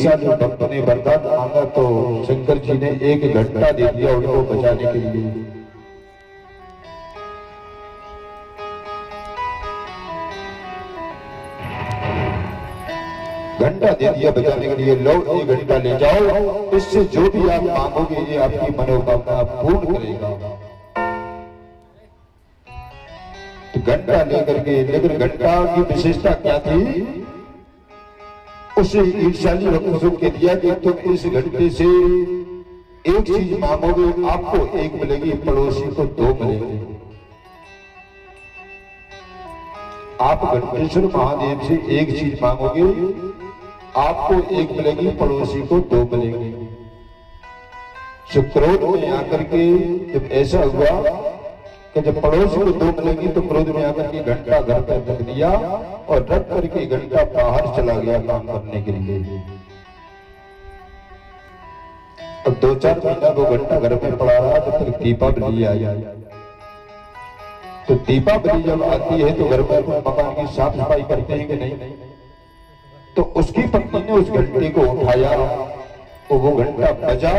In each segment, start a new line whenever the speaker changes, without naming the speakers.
साल भक्त ने वरदान मांगा तो शंकर जी ने 1 घंटा दे दिया उनको बचाने के लिए। घंटा दे दिया बचाने के लिए, लो 1 घंटा ले जाओ, इससे जो भी आप मांगोगे ये आपकी मनोकामना पूर्ण करेगा। तो घंटा लेकर के, लेकिन घंटा की विशेषता क्या थी? उसे ईर्ष्याली भक्तों के दिया कि तुम इस घंटे से एक चीज मांगोगे, आपको 1 मिलेगी, पड़ोसी को 2 मिलेगी। आप घंटेश्वर महादेव से एक चीज मांगोगे, आपको 1 मिलेगी, पड़ोसी को 2 मिलेगी। क्रोध में आकर के जब ऐसा हुआ कि जब पड़ोसी को 2 मिलेगी तो क्रोध में आकर के घंटा घर पर रख दिया और रख करके घंटा बाहर चला गया काम करने के लिए। अब 2-4 महीना वो घंटा घर में पड़ा रहा जब तक दीपावली आई। तो दीपावली जब आती है तो घर पर मकान की साफ सफाई करते हैं कि नहीं? तो उसकी पत्नी ने उस घंटे को उठाया तो वो घंटा बजा।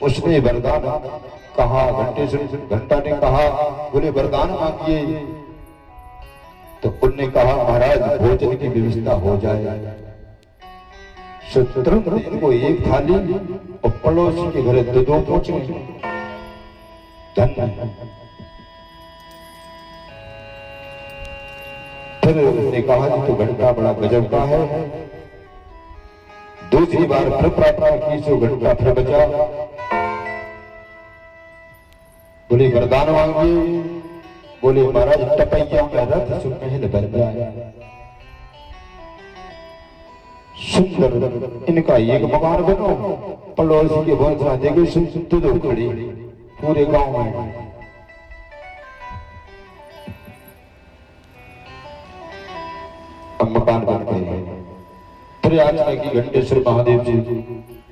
उसने वरदान कहा, घंटा ने कहा, बोले वरदान मांगिए। तो उनने कहा महाराज भोजन की व्यवस्था हो जाए। तुरंत इनको 1 थाली और पड़ोसी के घर 2 पहुंचे। फिर उसने कहा तो घंटा बड़ा गजब का है। दूसरी बार फिर प्रार्थना की तो घंटा फिर बजा। बोले वरदान मांगिए। बोले महाराज टपैया का रथ सुमहल बन जाए। सुंदर इनका 1 मकान बनो, पड़ोसी के बहुत साथ देखे सुन खड़ी पूरे गांव में। मकान बन गए। फिर आज की घंटेश्वर महादेव जी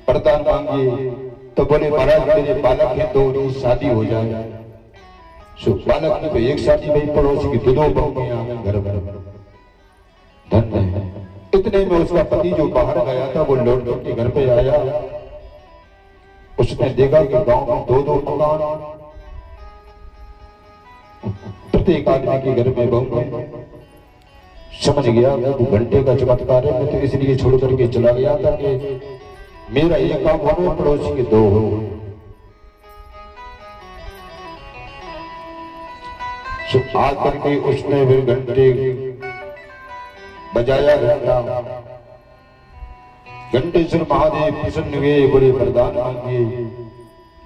वरदान मांगिए। तो बोले महाराज मेरे बालक है, 2 की शादी हो जाए। सो बालक की तो 1 शादी भाई, पड़ोसी की 2 बहुएं आ गई घर भर। धन्य है। इतने में उसका पति जो बाहर गया था वो लौट के घर पे आया। उसने देखा कि गांव में 2 मकान, प्रत्येक आदमी के घर में बहू है। समझ गया वो घंटे का चमत्कार है। मैं तो इसलिए छोड़ करके चला गया था कि मेरा 1 काम हो, पड़ोसी के 2 हो। आज करके उसने फिर घंटे बजाया। घंटेश्वर महादेव प्रसन्न हुए, बोले वरदान मांगिए।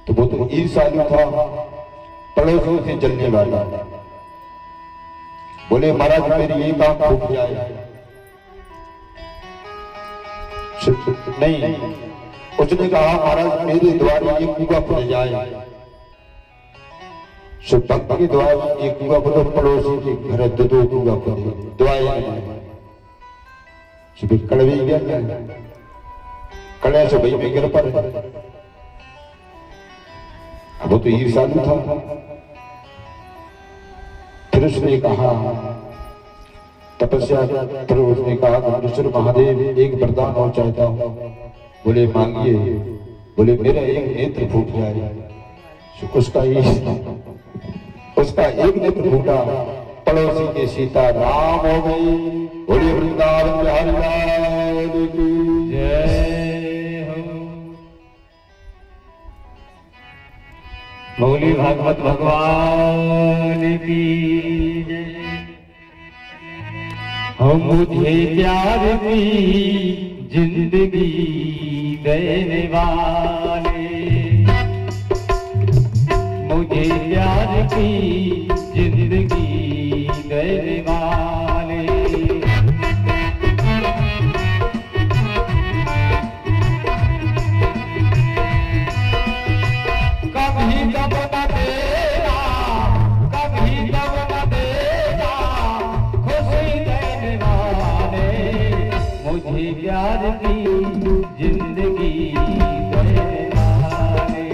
तो वो तो ईर्ष्यालु था, पड़ोसियों से जलने वाला। बोले महाराज मेरी 1 आंख फूट जाए। नहीं, उसने कहा महाराज मेरे द्वारे 1 कुआं खुल जाए। भक्त के द्वारे 1 कुआं खुलो, पड़ोसी के घर 2 कुआं खुले। दुआएं कड़वी गया, कड़े से भाई में गिर पर। अब वो तो ईर्ष्यालु था। फिर उसने कहा तपस्या। फिर उसने कहा घंटेश्वर महादेव 1 वरदान और चाहता हूं। बोले मांगिए। बोले मेरा 1 नेत्र फूट जाए। उसका 1 नेत्र फूटा, पड़ोसी के सीता राम हो गई। बोले वृंदावन बिहारी लाल की जय हो।
बोले भागवत भगवान की जय। हम मुझे प्यार की जिंदगी देने वाले, मुझे प्यार की जिंदगी देने वाले। कभी तब न देना, कभी तब न देना, खुशी देने वाले, मुझे प्यार की जिंदगी देने वाले।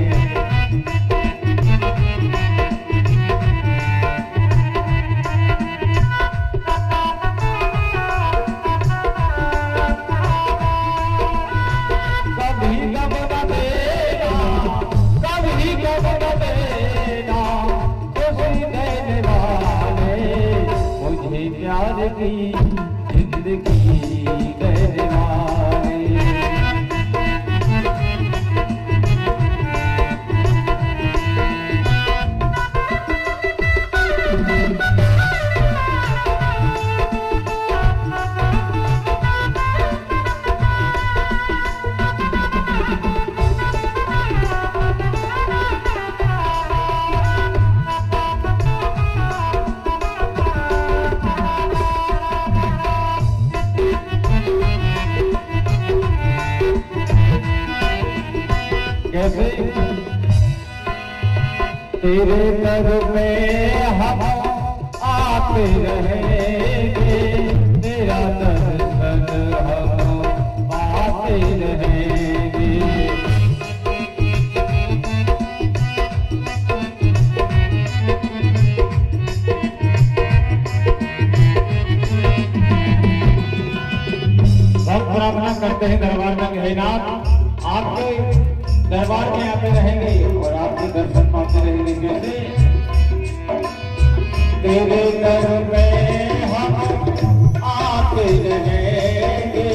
की जिंदगी रहने कैसे तेरे दर में हम आते रहेंगे, तेरा दर्शन हम पाते रहेंगे। हम प्रार्थना करते हैं दरबार में हे नाथ, आपके दरबार में आते रहेंगे और आपके दर्शन पाते रहेंगे। कैसे तेरे दर में हम आते रहेंगे,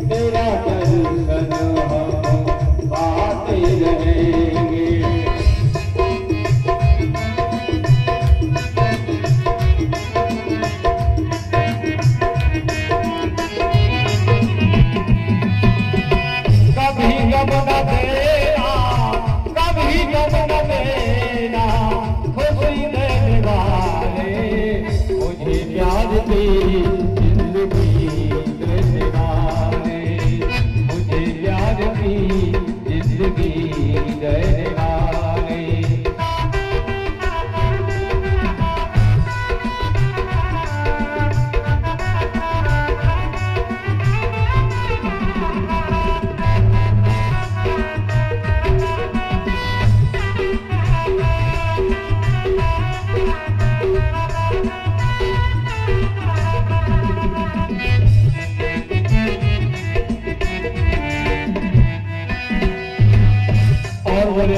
तेरा दर्शन हम पाते रहेंगे। कभी गम न देना, कभी गम न देना, खुशी देने वाले, मुझे प्यार की जिंदगी देने वाले, मुझे प्यार की जिंदगी देने वाले। और बोले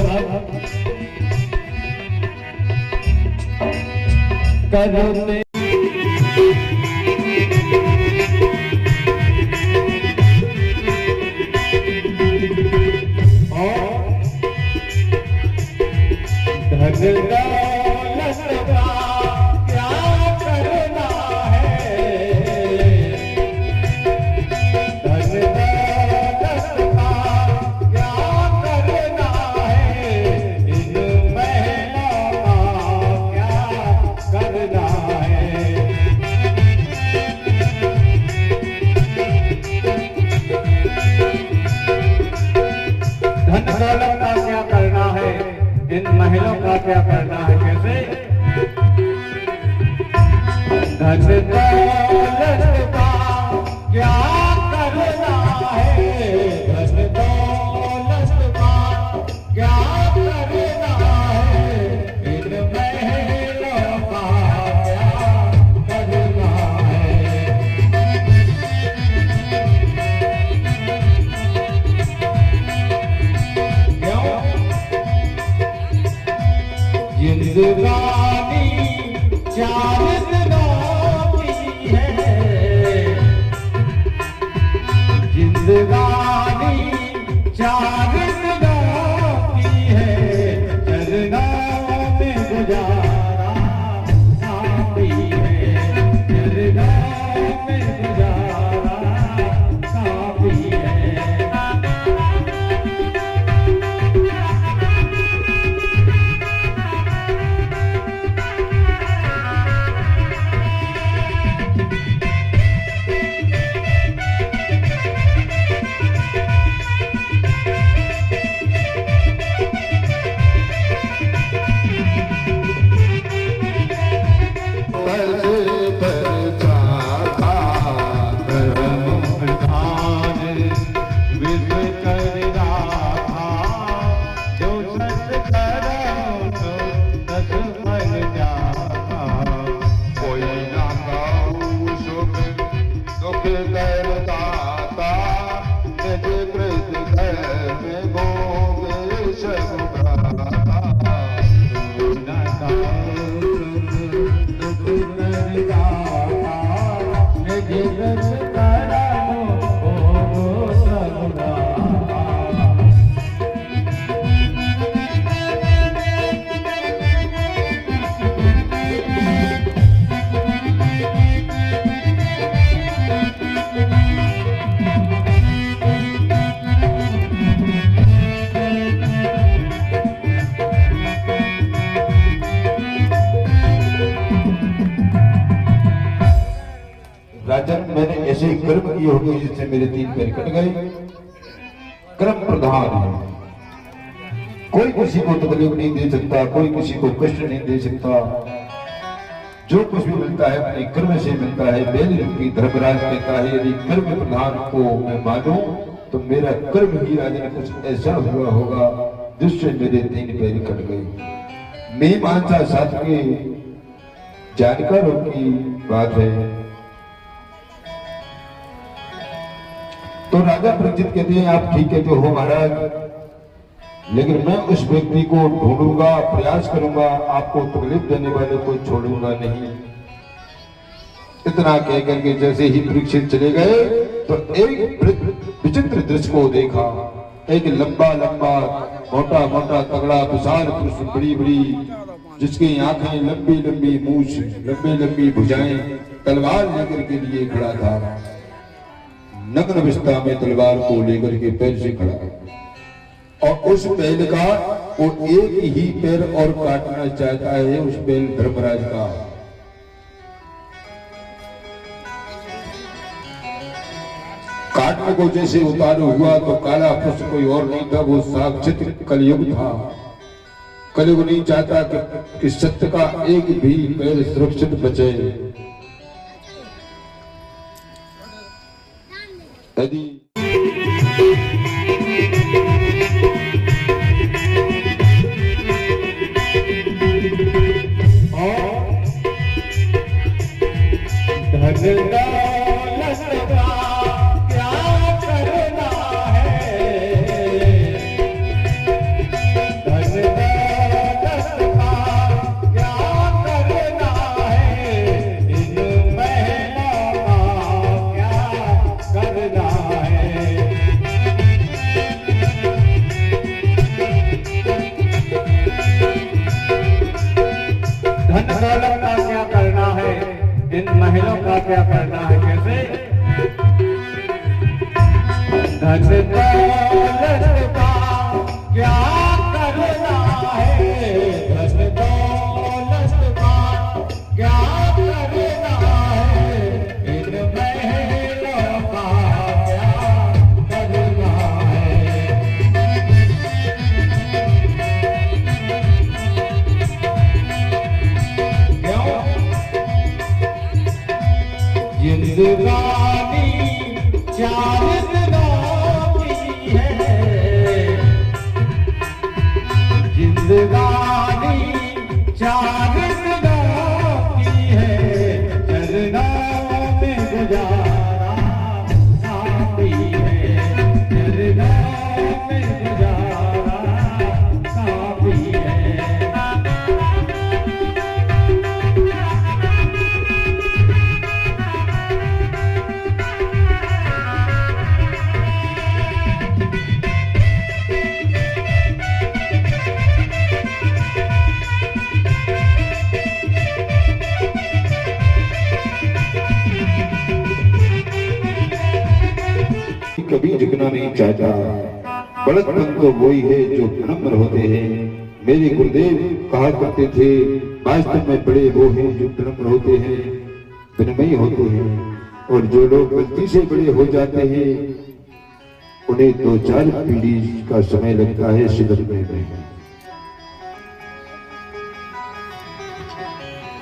करते धन दौलत का क्या करना है, धन दौलत का क्या करना है, इन महलों का क्या करना है। धन दौलत का क्या करना है, इन महलों का क्या करना है। कैसे धन दौलत का क्या करना है, धन दौलत का क्या करना है, इन महलों का क्या करना है। क्यों जिंदगानी चार दिनों की है, जिंदगानी चार दिनों की है, चरणों में गुजारा काफी है, चरणों में गुजारा काफी है।
ये हो गई जिससे मेरे 3 पैर कट गए। कर्म प्रधान है, कोई किसी को तकलीफ नहीं दे सकता, कोई किसी को कष्ट नहीं दे सकता। जो कुछ भी मिलता है अपने कर्म से मिलता है। बेल की धर्मराज कहता है यदि कर्म प्रधान को मैं मानूं तो मेरा कर्म ही राजन कुछ ऐसा हुआ होगा जिससे मेरे 3 पैर कट गए। मीमांसा शास्त्र के जानकारों की बात है। तो राजा परीक्षित कहते हैं आप ठीक कहते हो महाराज, लेकिन मैं उस व्यक्ति को ढूंढूंगा, प्रयास करूंगा, आपको तकलीफ देने वाले को छोड़ूंगा नहीं। इतना कह करके जैसे ही परीक्षित चले गए तो एक विचित्र दृश्य को देखा। एक लंबा लंबा मोटा मोटा तगड़ा विशाल पुरुष, बड़ी बड़ी जिसकी आंखें, लंबी लंबी मूछ, लंबी लंबी भुजाएं, तलवार लेकर के लिए खड़ा था। नग्न अवस्था में तलवार को लेकर के पैर से खड़ा, और उस बैल का वो एक ही पैर और काटना चाहता है, उस बैल धर्मराज का। काटने को जैसे उतारू हुआ तो काला पुष्प कोई और नहीं था, वो साक्षात कलयुग था। कलयुग नहीं चाहता कि सत्य का एक भी पैर सुरक्षित बचे। यदि
महिलाओं का क्या करना है, कैसे धन दौलत का क्या करना है, धन दौलत का क्या करना है, इन महिलाओं का क्या करना है। जिंदगानी 4 दिनों की है, जिंदगानी 4 दिनों की है, चरणों में गुजारा काफी है, चरणों में गुजारा काफी है।
कभी झुकना नहीं चाहता। बड़कपन तो वही है जो विनम्र होते हैं। मेरे गुरुदेव कहा करते थे वास्तव में बड़े वो हैं जो विनम्र होते हैं, विनम्र होते हैं, और जो लोग गलती से बड़े हो जाते हैं उन्हें 2-4 पीढ़ी का समय लगता है सुधरने में।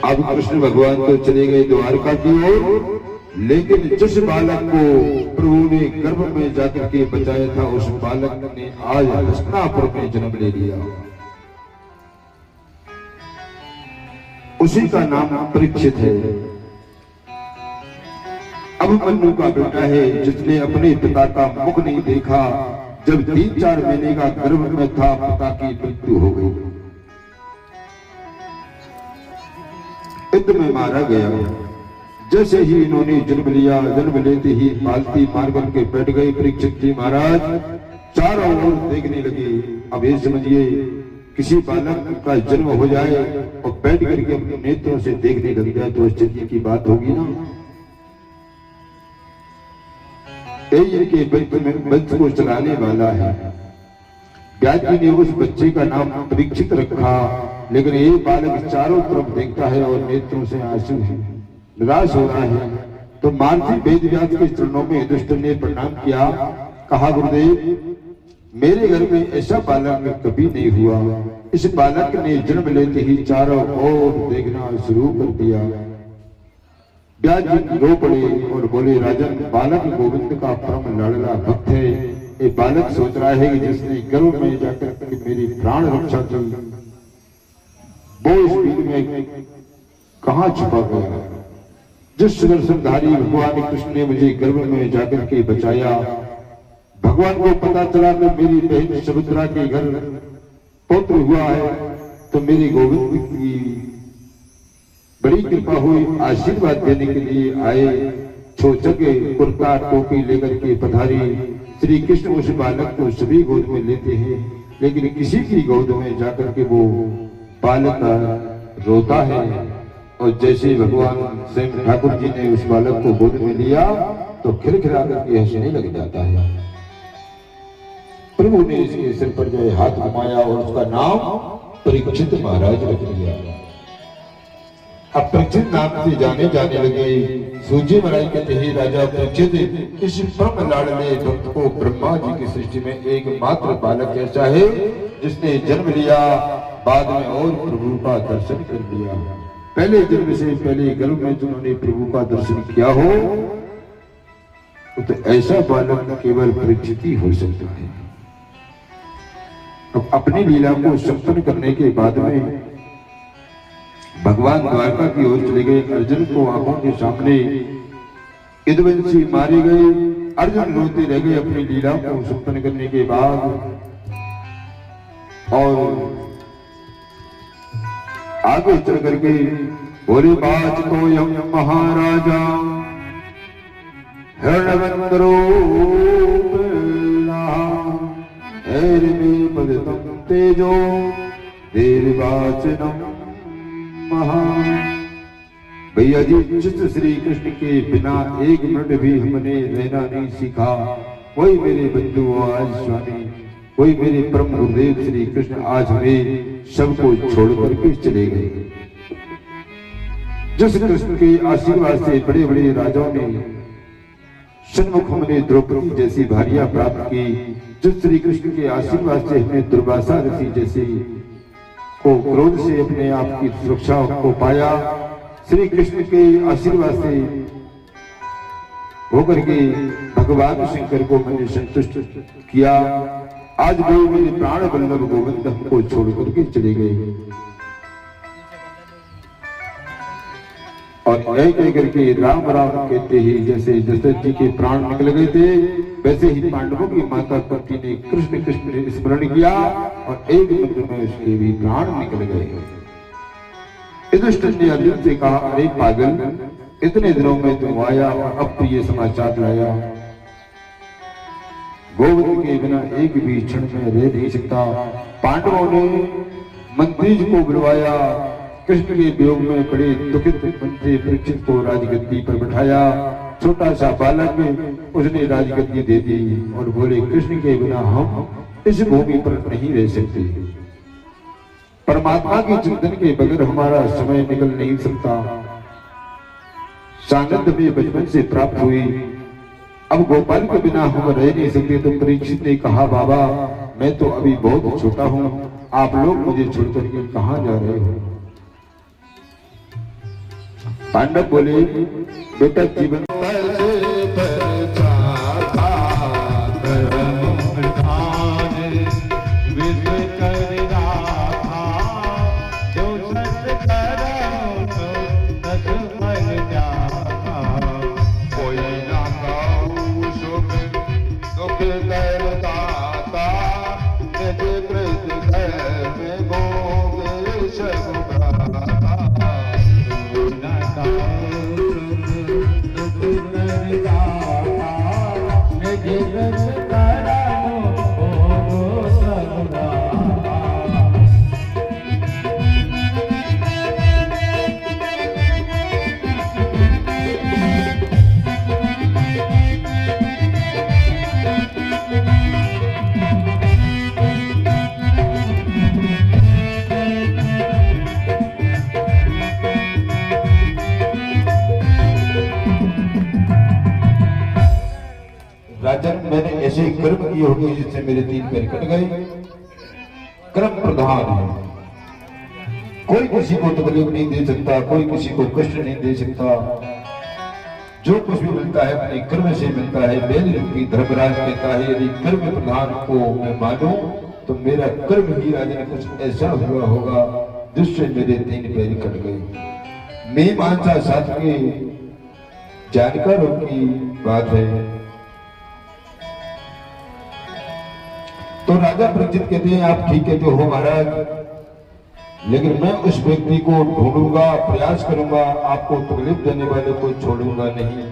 अब कृष्ण भगवान तो चले गए द्वारका की ओर, लेकिन जिस बालक को प्रभु ने गर्भ में जाकर के बचाया था उस बालक ने आज हस्तिनापुर में जन्म ले लिया। उसी का नाम परीक्षित है। अभिमन्यु का बेटा है जिसने अपने पिता का मुख नहीं देखा। जब 3-4 महीने का गर्भ में था पिता की मृत्यु हो गई, युद्ध में मारा गया। जैसे ही इन्होंने जन्म लिया, जन्म लेते ही पालती मार करके बैठ गए परीक्षित जी महाराज। चारों ओर देखने लगे। अब ये समझिए किसी बालक का जन्म हो जाए और बैठ करके अपने नेत्रों से देखने लग जाए तो स्थिति की बात होगी ना। यही के बच्चे को चलाने वाला है। व्यास जी ने उस बच्चे का नाम परीक्षित रखा, लेकिन ये बालक चारों तरफ देखता है और नेत्रों से आंसू है, निराश हो रहा है। तो महर्षि वेदव्यास के चरणों में युधिष्ठिर ने प्रणाम किया, कहा गुरुदेव मेरे घर में ऐसा बालक कभी नहीं हुआ। इस बालक ने जन्म लेते ही चारों ओर देखना शुरू कर दिया। व्यास जी रो पड़े और बोले, राजन बालक गोविंद का परम लाडला भक्त है। ये बालक सोच रहा है कि जिसने गर्भ में जाकर मेरी प्राण रक्षा की वो इस बीच में कहां छुपा गया। जिस सुदर्शनधारी भगवान कृष्ण ने मुझे गर्भ में जाकर के बचाया, भगवान को पता चला कि मेरी बहन सुभद्रा के घर पुत्र हुआ है, तो मेरे गोविंद की बड़ी कृपा हुई, आशीर्वाद देने के लिए आए। छोचके कुर्ता टोपी लेकर के पधारी। श्री कृष्ण उस बालक को सभी गोद में लेते हैं, लेकिन किसी की गोद में जाकर के वो बालक रोता है। और जैसे भगवान स्वयं ठाकुर जी ने उस बालक को गोद में लिया तो खिलखिला करके हंसने लग जाता है। प्रभु ने इसके सिर पर जो हाथ घुमाया और उसका नाम परीक्षित महाराज रख दिया। अब परीक्षित नाम से जाने लगे। सूजी महाराज कहते हैं, राजा परीक्षित इस परम लाडले भक्त को ब्रह्मा जी की सृष्टि में एकमात्र बालक ऐसा है जिसने जन्म लिया, बाद में और प्रभु का दर्शन कर लिया। पहले जन्म से पहले गर्भ में जिन्होंने प्रभु का दर्शन किया हो तो ऐसा बालक केवल परीक्षित ही हो सकता है। अब अपनी लीला को संपन्न करने के बाद में भगवान द्वारका की ओर चले गए। अर्जुन को आंखों के सामने यदुवंशी मारे गए। अर्जुन रोते रह गए अपनी लीला को संपन्न करने के बाद। और आगे चल करके बोले, बाज को यम महाराजा हरणवंदरो तेजो देवाचनम महा। भैया जी, जिस श्री कृष्ण के बिना एक मिनट भी हमने रहना नहीं सीखा, वही मेरे बंधु आज स्वामी, वही मेरे परम गुरुदेव श्री कृष्ण आज हमें सबको छोड़ करके चले गए। जिस कृष्ण के आशीर्वाद से बड़े बड़े राजाओं ने सन्मुख हमने द्रौपदी जैसी भारियां प्राप्त की, जिस श्री कृष्ण के आशीर्वाद से हमने दुर्वासा ऋषि जैसे को क्रोध से अपने आप की सुरक्षा को पाया, श्री कृष्ण के आशीर्वाद से होकर के भगवान शंकर को मैंने संतुष्ट किया। आज वो मेरे प्राण वल्लभ गोविंद हमको छोड़ करके चले गए। और एक एक करके राम राम कहते ही जैसे दशरथ जी के प्राण निकल गए थे, वैसे ही पांडवों की माता कुंती ने कृष्ण कृष्ण स्मरण किया और एक मिनट में उसके भी प्राण निकल गए। युधिष्ठिर ने अर्जुन से कहा, अरे पागल, इतने दिनों में तुम आया और अब तो ये समाचार लाया। गोविंद के बिना एक भी क्षण में रह नहीं सकता। पांडवों ने मंत्री को बुलवाया, कृष्ण के वियोग में बड़े दुखित मंत्री परीक्षित को राजगद्दी पर बैठाया। छोटा सा बालक उसने राजगद्दी दे दी और बोले, कृष्ण के बिना हम इस भूमि पर नहीं रह सकते। परमात्मा के चिंतन के बगैर हमारा समय निकल नहीं सकता। सानंद में बचपन से प्राप्त हुई, अब गोपाल के बिना हम रह नहीं सकते। तो परीक्षित ने कहा, बाबा मैं तो अभी बहुत छोटा हूँ, आप लोग मुझे छोड़कर के कहाँ जा रहे हो? पांडव बोले, बेटा जीवन होगी जिससे मेरे 3 पैर कट गए। कर्म प्रधान है, कोई किसी को तकलीफ नहीं दे सकता, कोई किसी को कष्ट नहीं दे सकता। जो कुछ भी मिलता है अपने कर्म से मिलता है। वेद रूपी धर्मराज कहता है यदि कर्म प्रधान को मैं मानूं तो मेरा कर्म ही राजन कुछ ऐसा हुआ होगा जिससे मेरे 3 पैर कट गए। मीमांसा शास्त्र के जानकारों की बात है। तो राजा परीक्षित कहते हैं आप ठीक कहते हो महाराज, लेकिन मैं उस व्यक्ति को ढूंढूंगा, प्रयास करूंगा, आपको तकलीफ देने वाले को छोड़ूंगा नहीं।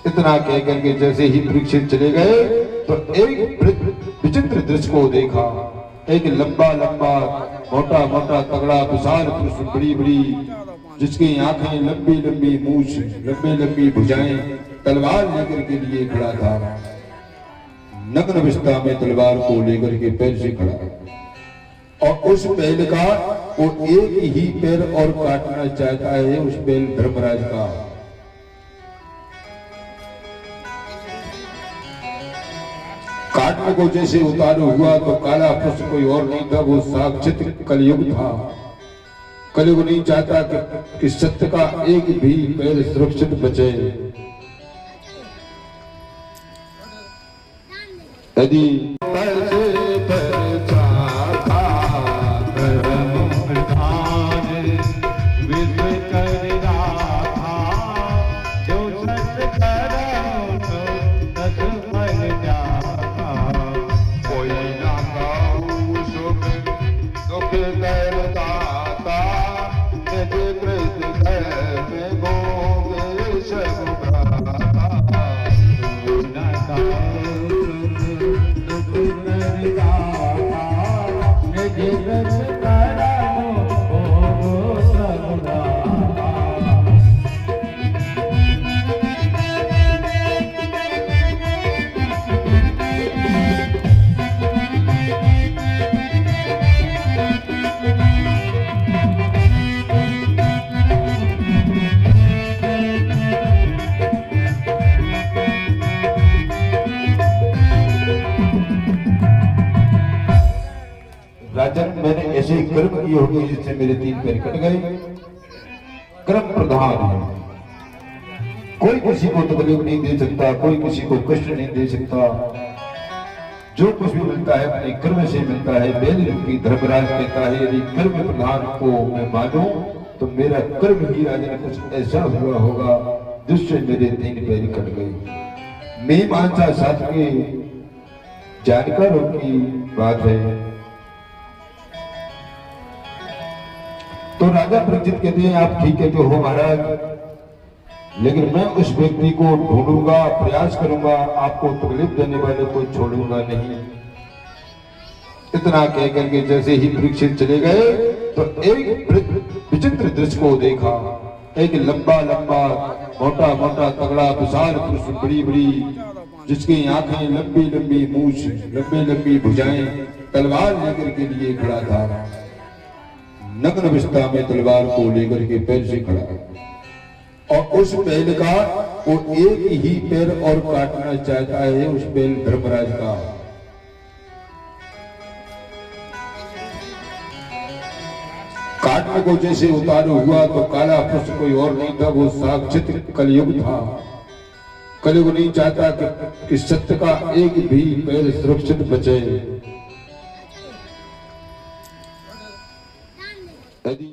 इतना कह करके जैसे ही परीक्षित चले गए तो एक विचित्र दृश्य को देखा। एक लंबा लंबा मोटा मोटा तगड़ा विशाल पुरुष, बड़ी बड़ी जिसकी आंखें, लंबी लंबी मूछ, लंबी लंबी भुजाएं, तलवार लेकर के लिए खड़ा था। नग्न अवस्था में तलवार को लेकर के पैर से खड़ा, और उस बैल का वो एक ही पैर और काटना चाहता है, उस बैल धर्मराज का। काटने को जैसे उतारू हुआ तो काला पशु कोई और नहीं था, वो साक्षात कलयुग था। कलयुग नहीं चाहता कि सत्य का एक भी पैर सुरक्षित बचे। यदि राजन मैंने ऐसे कर्म किए होंगे जिससे मेरे 3 पैर कट गए। कर्म प्रधान है, कोई किसी को तकलीफ नहीं दे सकता, कोई किसी को कष्ट नहीं दे सकता। जो कुछ भी मिलता है अपने कर्म से मिलता है। वेद रूपी धर्मराज कहता है यदि कर्म प्रधान को मैं मानूं तो मेरा कर्म ही राजन कुछ ऐसा हुआ होगा जिससे मेरे 3 पैर कट गए। मीमांसा शास्त्र के जानकारों की बात है। तो राजा परीक्षित कहते हैं आप ठीक कहते हो महाराज, लेकिन मैं उस व्यक्ति को ढूंढूंगा, प्रयास करूंगा, आपको तकलीफ देने वाले को छोड़ूंगा नहीं। इतना कह करके जैसे ही परीक्षित चले गए तो एक विचित्र दृश्य को देखा। एक लंबा लंबा मोटा मोटा तगड़ा विशाल पुरुष, बड़ी बड़ी जिसकी आंखें, लंबी लंबी मूछ, लंबी लंबी भुजाएं, तलवार लेकर के लिए खड़ा था। नग्न अवस्था में तलवार को लेकर के पैर से खड़ा, और उस बैल का वो एक ही पैर और काटना चाहता है, उस बैल धर्मराज का। काटने को जैसे उतारू हुआ तो काला पशु कोई और नहीं था, वो साक्षात कलयुग था। कलयुग नहीं चाहता कि सत्य का एक भी पैर सुरक्षित बचे। यदि